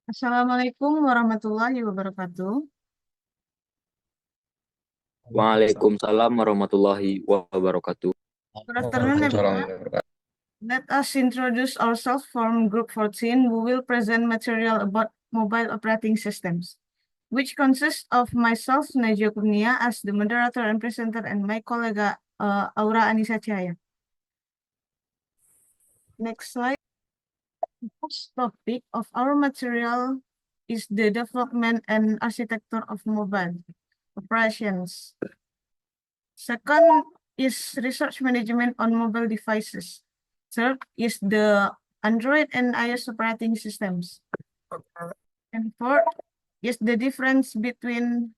Assalamualaikum warahmatullahi wabarakatuh. Waalaikumsalam warahmatullahi wabarakatuh. Good afternoon, Waalaikumsalam everyone. warahmatullahi wabarakatuh. Let us introduce ourselves from Group 14. We will present material about mobile operating systems, which consists of myself, Najwa Kurnia, as the moderator and presenter, and my colleague, Aura Anissa Cahaya. Next slide. The first topic of our material is the development and architecture of mobile operations. Second is research management on mobile devices. Third is the Android and iOS operating systems. And fourth is the difference between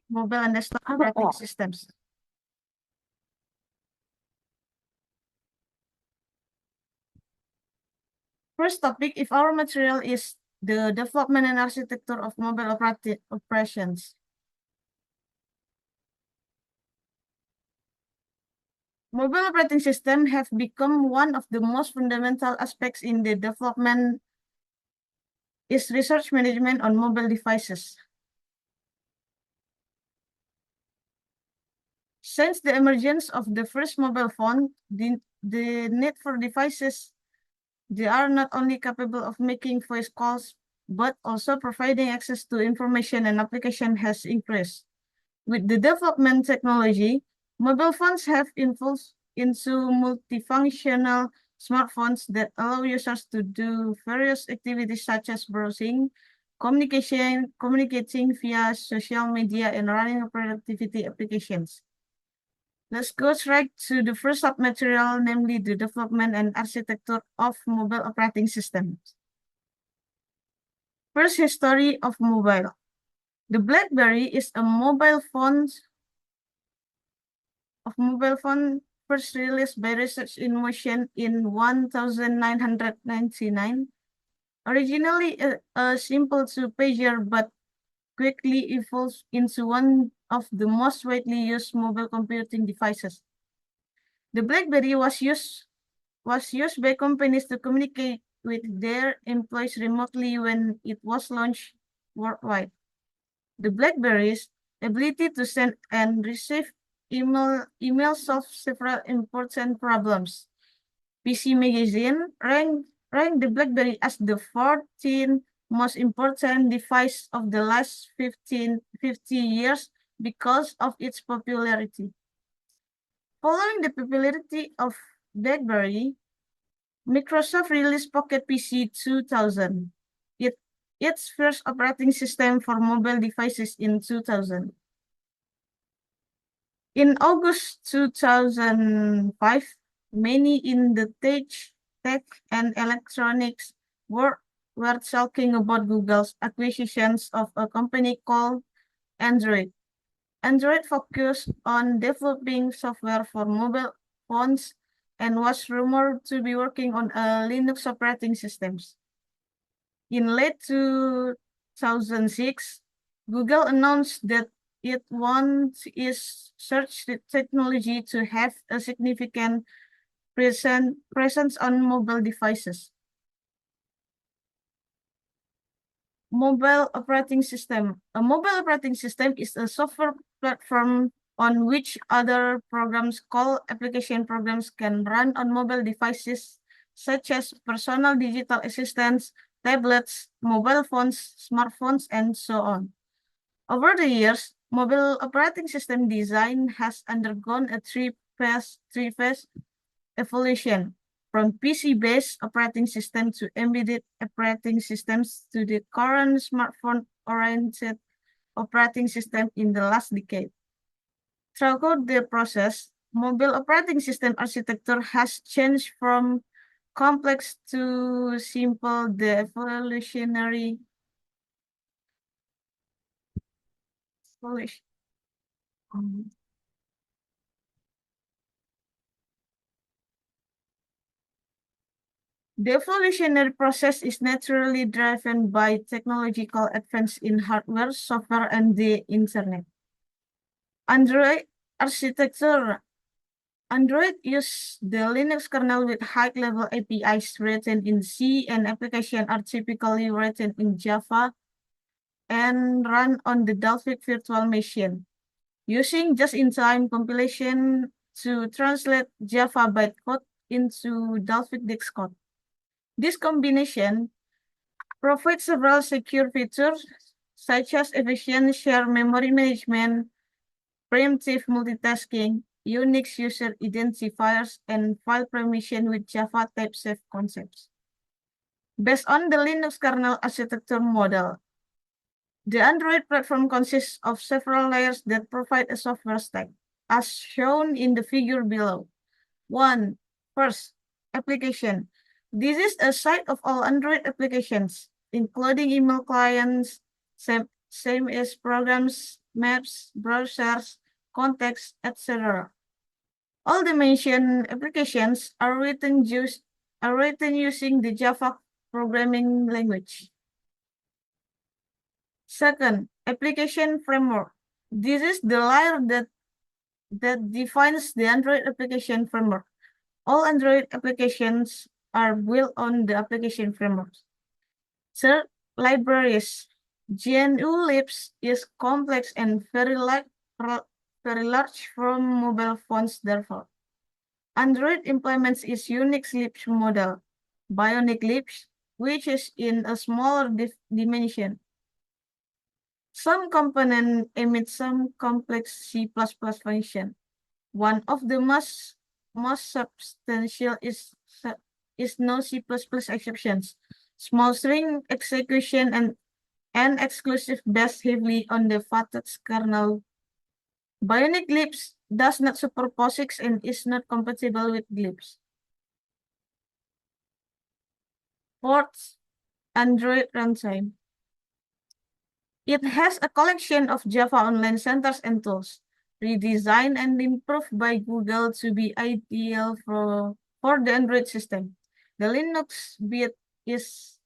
mobile and desktop operating systems. First topic, if our material is the development and architecture of mobile operations. Mobile operating system have become one of the most fundamental aspects in the development is research management on mobile devices. Since the emergence of the first mobile phone, the need for devices they are not only capable of making voice calls, but also providing access to information and application has increased. With the development technology, mobile phones have evolved into multifunctional smartphones that allow users to do various activities such as browsing, communicating via social media, and running productivity applications. Let's go straight to the first submaterial, namely the development and architecture of mobile operating systems. First, history of mobile. The BlackBerry is a mobile phone first released by Research in Motion in 1999. Originally a simple two-pager, but quickly evolved into one of the most widely used mobile computing devices. The BlackBerry was used by companies to communicate with their employees remotely when it was launched worldwide. The BlackBerry's ability to send and receive email solved several important problems. PC Magazine ranked the BlackBerry as the 14th most important device of the last 50 years because of its popularity. Following the popularity of BlackBerry, Microsoft released Pocket PC 2000, its first operating system for mobile devices in 2000. In August 2005, many in the tech and electronics world were talking about Google's acquisitions of a company called Android. Android focused on developing software for mobile phones and was rumored to be working on a Linux operating systems. In late 2006, Google announced that it wants its search technology to have a significant presence on mobile devices. Mobile operating system. A mobile operating system is a software platform on which other programs called application programs can run on mobile devices such as personal digital assistants, tablets, mobile phones, smartphones, and so on. Over the years, mobile operating system design has undergone a three-phase evolution, from PC-based operating system to embedded operating systems to the current smartphone-oriented operating system in the last decade. Throughout the process, mobile operating system architecture has changed from complex to simple. The evolutionary evolution. The evolutionary process is naturally driven by technological advance in hardware, software, and the internet. Android architecture Android use the Linux kernel with high-level APIs written in C, and applications are typically written in Java and run on the Dalvik virtual machine, using just-in-time compilation to translate Java bytecode into Dalvik DEX code. This combination provides several secure features, such as efficient shared memory management, preemptive multitasking, Unix user identifiers, and file permission with Java type-safe concepts. Based on the Linux kernel architecture model, the Android platform consists of several layers that provide a software stack, as shown in the figure below. First, application. This is a site of all Android applications, including email clients, same as programs, maps, browsers, contacts, etc. All the mentioned applications are written using the Java programming language. Second, application framework. This is the layer that defines the Android application framework. All Android applications are built on the application framework. Third, libraries. GNU Libs is complex and very large from mobile phones, therefore. Android implements its Unix Libs model, Bionic Libs, which is in a smaller dimension. Some components emit some complex C++ function. One of the most substantial is no C++ exceptions. Small string execution and exclusive based heavily on the Vatex kernel. Bionic Libs does not support POSIX and is not compatible with Libs. Fourth, Android runtime. It has a collection of Java Online Centers and tools, redesigned and improved by Google to be ideal for the Android system. The Linux bit is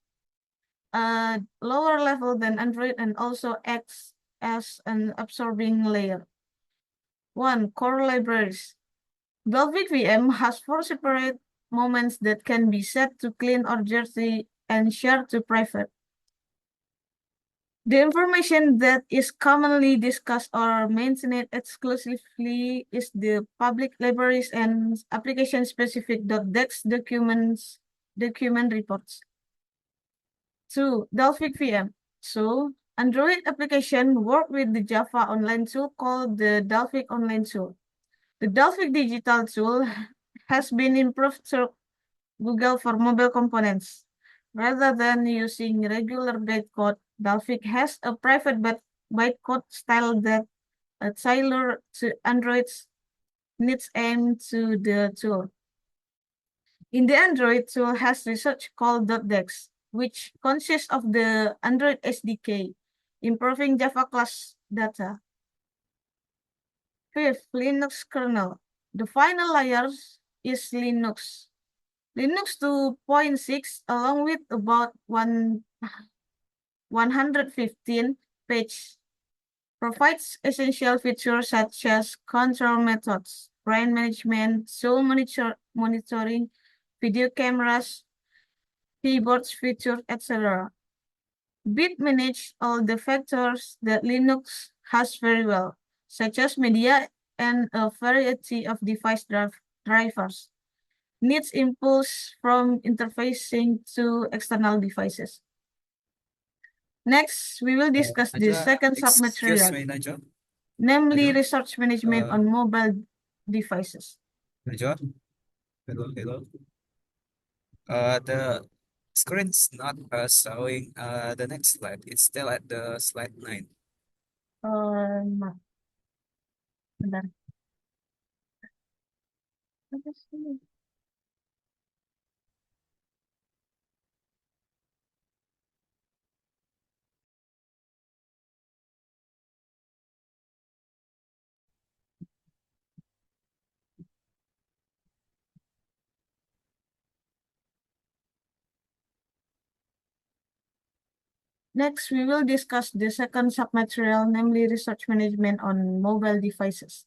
a lower level than Android and also acts as an absorbing layer. Core libraries. Dalvik VM has 4 separate moments that can be set to clean or dirty and shared to private. The information that is commonly discussed or maintained exclusively is the public libraries and application-specific .dex document reports. 2. Dalvik VM. So, Android application work with the Java online tool called the Dalvik Online Tool. The Dalvik Digital Tool has been improved through Google for mobile components. Rather than using regular bytecode, Dalvik has a private bytecode style that tailored to Android's needs aimed to the tool. In the Android tool has research called .dex, which consists of the Android SDK, improving Java class data. Fifth, Linux kernel. The final layer is Linux. Linux 2.6, along with about 115 pages, provides essential features such as control methods, brain management, soul monitoring, video cameras, keyboards features, etc. Bit manage all the factors that Linux has very well, such as media and a variety of device drivers. Needs impulse from interfacing to external devices. Next, we will discuss the second Excuse submaterial, me, Najwa. namely Najwa? research management on mobile devices. Najwa? Hello. The screen's not showing the next slide. It's still at the slide 9. Maaf. Bentar. Apa sih? Next, we will discuss the second submaterial, namely research management on mobile devices.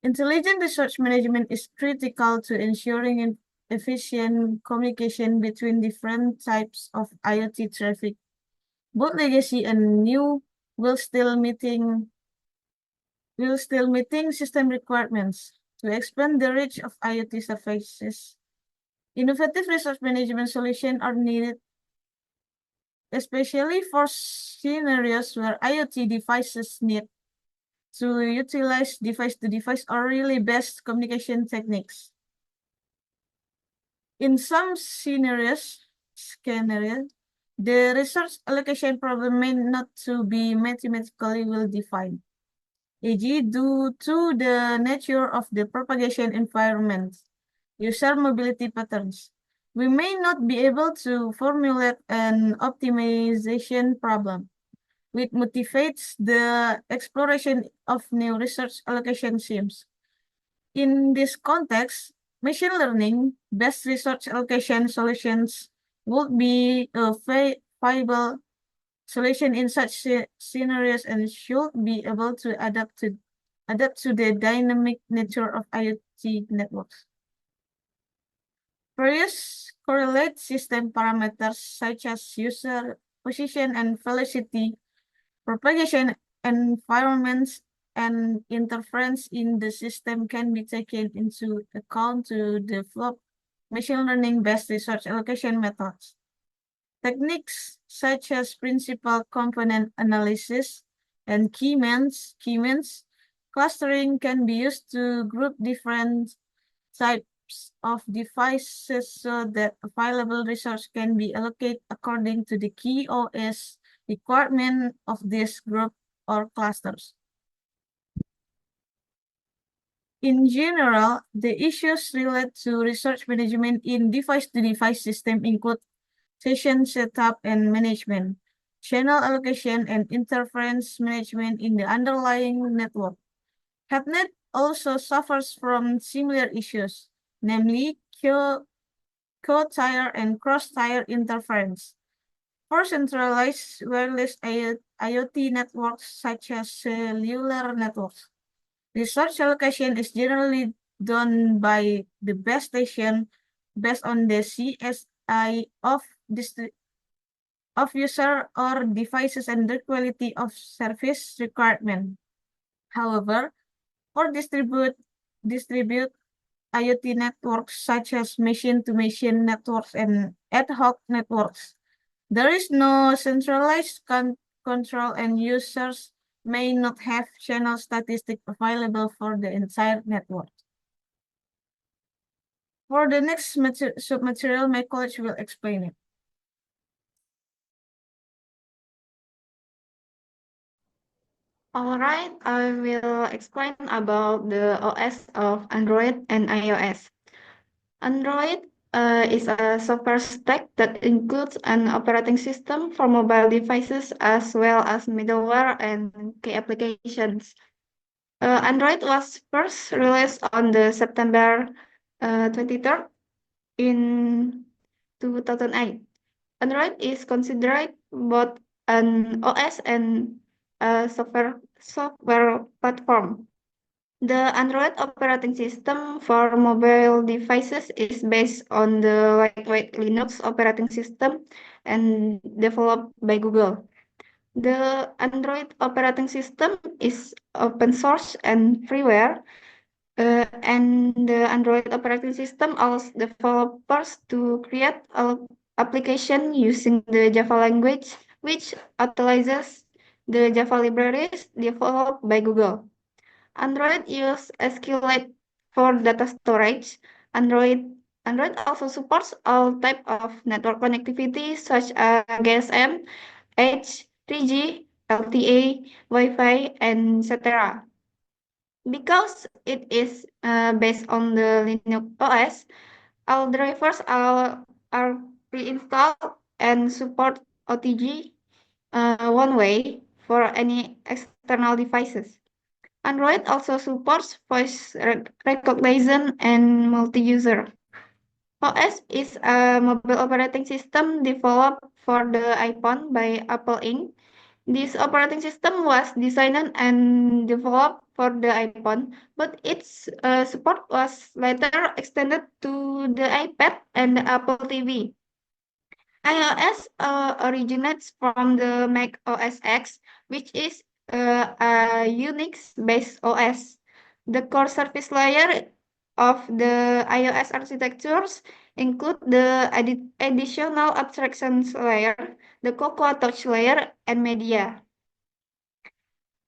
Intelligent resource management is critical to ensuring efficient communication between different types of IoT traffic. Both legacy and new will still meeting system requirements to expand the reach of IoT services. Innovative resource management solutions are needed, especially for scenarios where IoT devices need to utilize device-to-device or relay-based communication techniques. In some scenarios, the resource allocation problem may not to be mathematically well defined, e.g., due to the nature of the propagation environment, user mobility patterns. We may not be able to formulate an optimization problem, which motivates the exploration of new research allocation schemes. In this context, machine learning-based research allocation solutions would be a viable solution in such scenarios and should be able to adapt to the dynamic nature of IoT networks. Various correlate system parameters such as user position and velocity, propagation environments, and interference in the system can be taken into account to develop machine learning-based resource allocation methods. Techniques such as principal component analysis and key-means clustering can be used to group different types of devices so that available resource can be allocated according to the key OS requirement of this group or clusters. In general, the issues related to resource management in device-to-device system include session setup and management, channel allocation, and interference management in the underlying network. HEPNET also suffers from similar issues, namely co-tier and cross-tier interference. For centralized wireless IoT networks such as cellular networks, resource allocation is generally done by the base station based on the CSI of user or devices and the quality of service requirement. However, for distribute IoT networks such as machine-to-machine networks and ad hoc networks, there is no centralized control and users may not have channel statistics available for the entire network. For the next submaterial, my colleague will explain it. All right, I will explain about the OS of Android and iOS. Android is a software stack that includes an operating system for mobile devices as well as middleware and key applications. Android was first released on the September 23rd in 2008. Android is considered both an OS and a software platform. The Android operating system for mobile devices is based on the lightweight Linux operating system and developed by Google. The Android operating system is open source and freeware, and the Android operating system allows developers to create application using the Java language, which utilizes the Java libraries developed by Google. Android uses SQLite for data storage. Android also supports all types of network connectivity such as GSM, H, 3G, LTE, Wi-Fi, and etc. Because it is based on the Linux OS, all drivers are pre-installed and support OTG one way for any external devices. Android also supports voice recognition and multi-user. OS is a mobile operating system developed for the iPhone by Apple Inc. This operating system was designed and developed for the iPhone, but its support was later extended to the iPad and the Apple TV. iOS originates from the Mac OS X, which is a Unix-based OS. The core service layer of the iOS architectures include the additional abstractions layer, the Cocoa Touch layer, and media.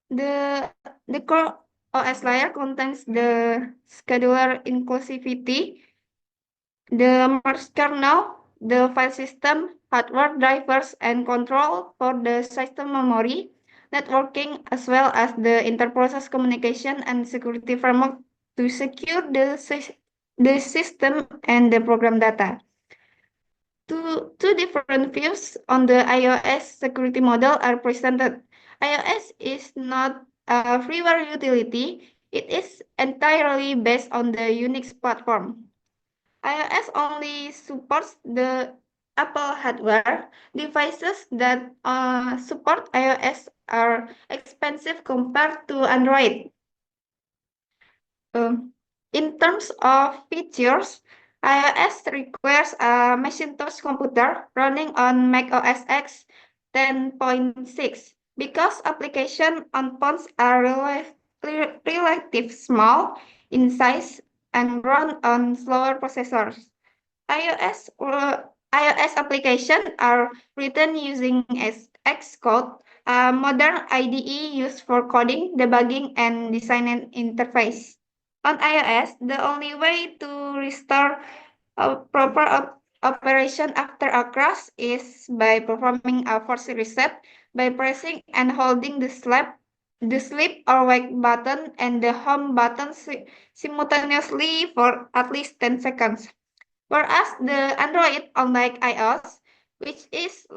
The, the core OS layer contains the scheduler inclusivity, the merge kernel, the file system, hardware drivers, and control for the system memory, networking, as well as the interprocess communication and security framework to secure the system and the program data. Two different views on the iOS security model are presented. iOS is not a freeware utility. It is entirely based on the Unix platform. iOS only supports the Apple hardware. Devices that support iOS are expensive compared to Android. In terms of features, iOS requires a Macintosh computer running on Mac OS X 10.6 because applications on phones are relatively small in size and run on slower processors. iOS applications are written using Xcode, a modern IDE used for coding, debugging, and design interface. On iOS, the only way to restore a proper operation after a crash is by performing a force reset by pressing and holding the sleep or wake button and the home button simultaneously for at least 10 seconds. Whereas the Android, unlike iOS, which is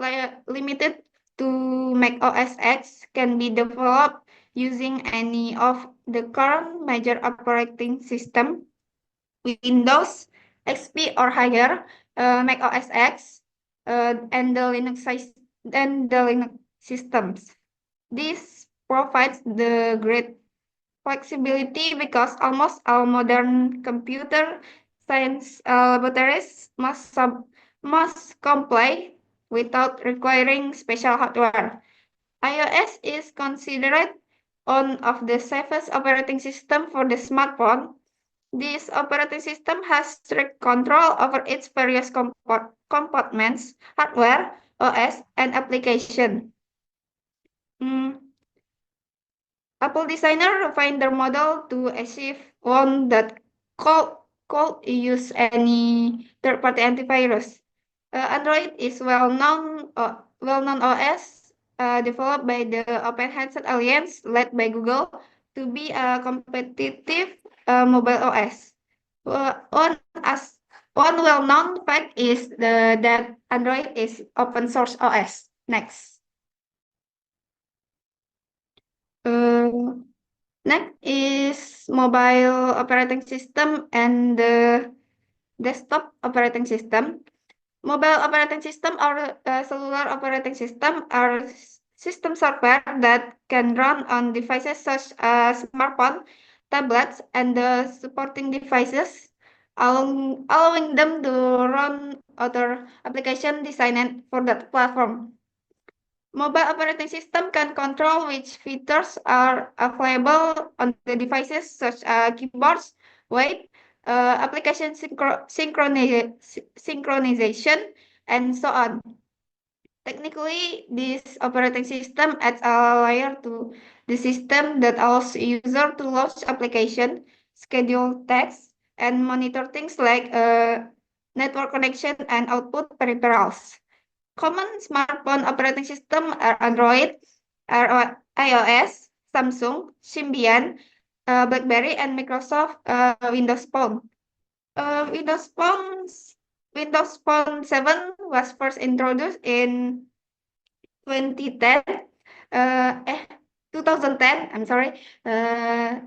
limited to Mac OS X, can be developed using any of the current major operating system, Windows, XP or higher, Mac OS X, and the Linux systems. This provides the great flexibility because almost all modern computer science laboratories must comply without requiring special hardware. iOS is considered one of the safest operating system for the smartphone. This operating system has strict control over its various compartments, hardware, OS, and application. Apple designer refined their model to achieve one that could use any third-party antivirus. Android is well-known OS developed by the Open Handset Alliance led by Google to be a competitive mobile OS. One well-known fact is that Android is open source OS. Next. Next is mobile operating system and the desktop operating system. Mobile operating system or cellular operating system are system software that can run on devices such as smartphone, tablets, and the supporting devices, allowing them to run other applications designed for that platform. Mobile operating system can control which features are available on the devices such as keyboards, weight, application synchronization, and so on. Technically, this operating system adds a layer to the system that allows user to launch application, schedule tasks, and monitor things like network connection and output peripherals. Common smartphone operating system are Android, iOS, Samsung, Symbian, BlackBerry, and Microsoft Windows Phone. Windows Phone 7 was first introduced in 2010. 2010, I'm sorry.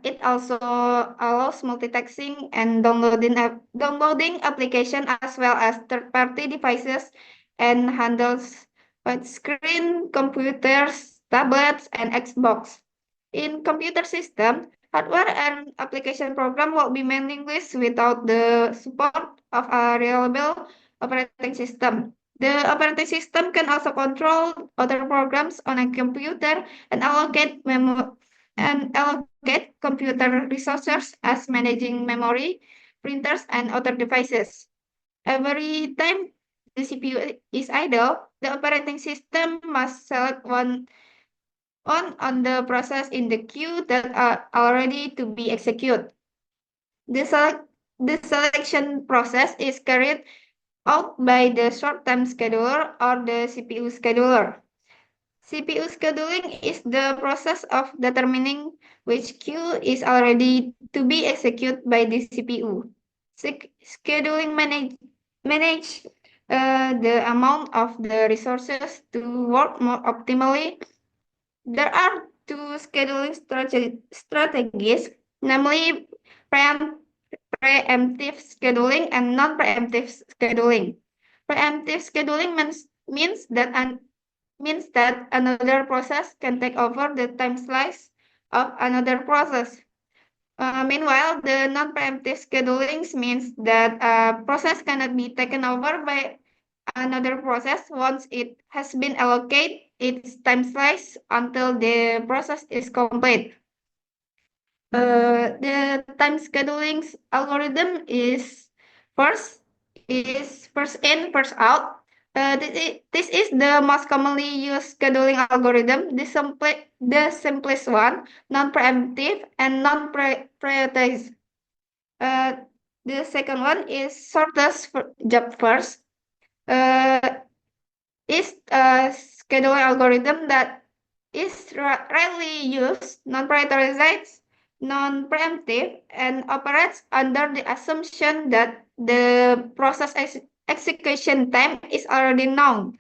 It also allows multitasking and downloading application as well as third-party devices and handles widescreen computers, tablets, and Xbox. In computer system, Hardware and application program will be meaningless without the support of a reliable operating system. The operating system can also control other programs on a computer and allocate computer resources as managing memory, printers, and other devices. Every time the CPU is idle, the operating system must select one on the process in the queue that are ready to be executed. The, select, the selection process is carried out by the short-time scheduler or the CPU scheduler. CPU scheduling is the process of determining which queue is already to be executed by the CPU. Scheduling manage the amount of the resources to work more optimally. There are two scheduling strategies, namely preempt- preemptive scheduling and non-preemptive scheduling. Preemptive scheduling means that another process can take over the time slice of another process. Meanwhile, the non-preemptive scheduling means that a process cannot be taken over by another process once it has been allocated its time slice until the process is complete. The time scheduling algorithm first first in, first out. This is the most commonly used scheduling algorithm, the simplest one, non-preemptive and non-prioritized. Uh, the second one is job first. Is a scheduling algorithm that is rarely used, non-prioritized, non-preemptive, and operates under the assumption that the process execution time is already known.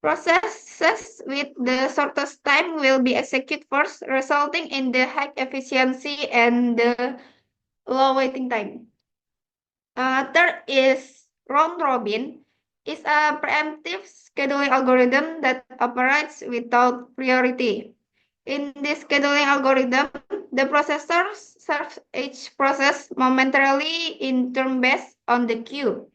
Processes with the shortest time will be executed first, resulting in the high efficiency and the low waiting time. Third is round robin, is a preemptive scheduling algorithm that operates without priority. In this scheduling algorithm, the processor serves each process momentarily in turn based on the queue.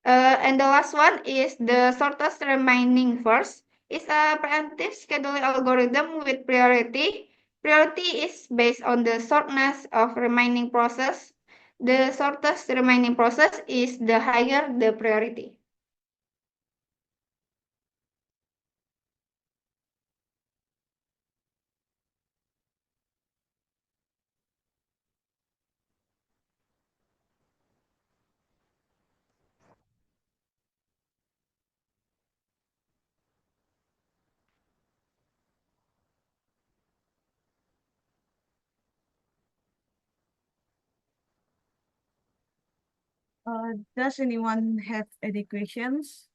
And the last one is the shortest remaining first, is a preemptive scheduling algorithm with priority. Priority is based on the shortness of remaining process. The shortest remaining process is the higher the priority. Does anyone have any questions?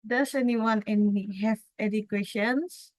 Does anyone have any questions?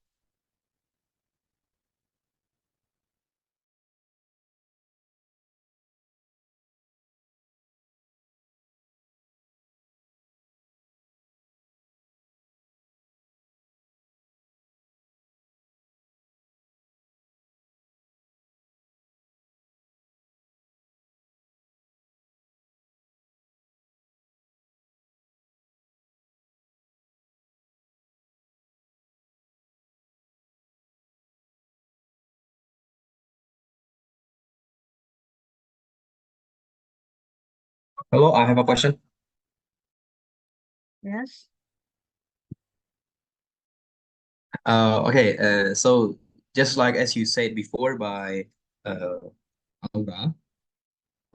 Hello, I have a question. Yes. Okay, so just like as you said before by uh, Aura,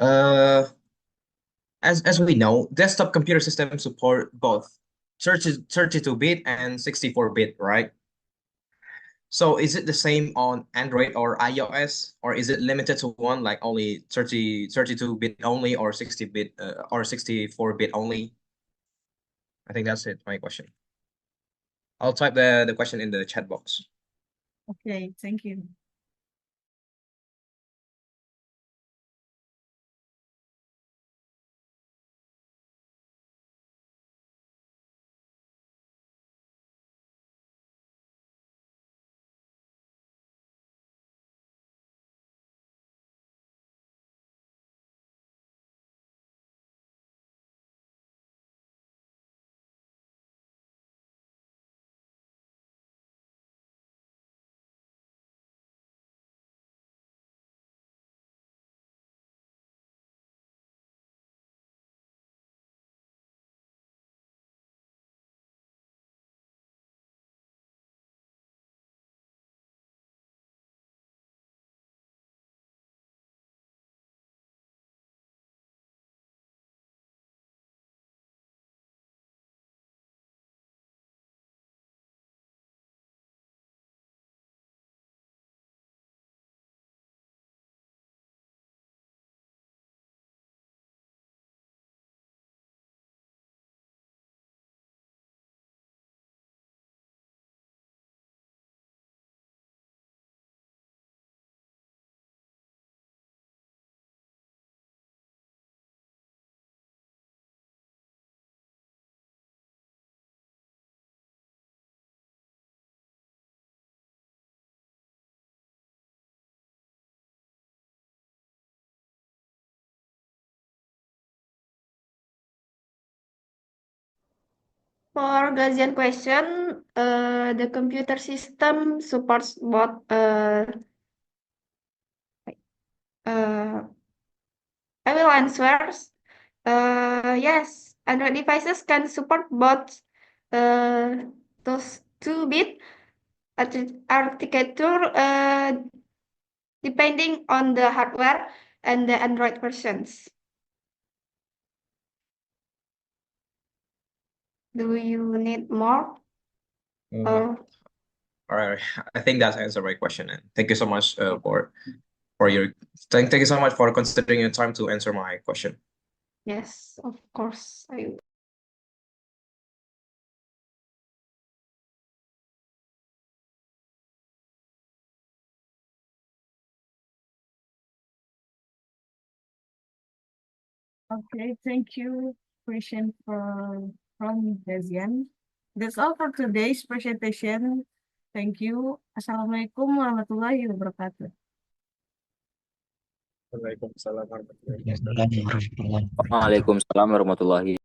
uh, as we know, desktop computer systems support both 32-bit and 64-bit, right? So is it the same on Android or iOS, or is it limited to one, like only 32-bit only, or 60-bit or 64-bit only? I think that's it, my question. I'll type the question in the chat box. Okay, thank you. For Gaussian question, the computer system supports both I will answer. Yes, Android devices can support both those 2-bit architecture depending on the hardware and the Android versions. Do you need more? Or All right, I think that's answered my question, and thank you so much for your thank you so much for considering your time to answer my question. yes, of course. Okay, thank you. Question from Dezian. That's all for today's presentation. Thank you. Assalamualaikum warahmatullahi wabarakatuh. Waalaikumsalam warahmatullahi Waalaikumsalam warahmatullahi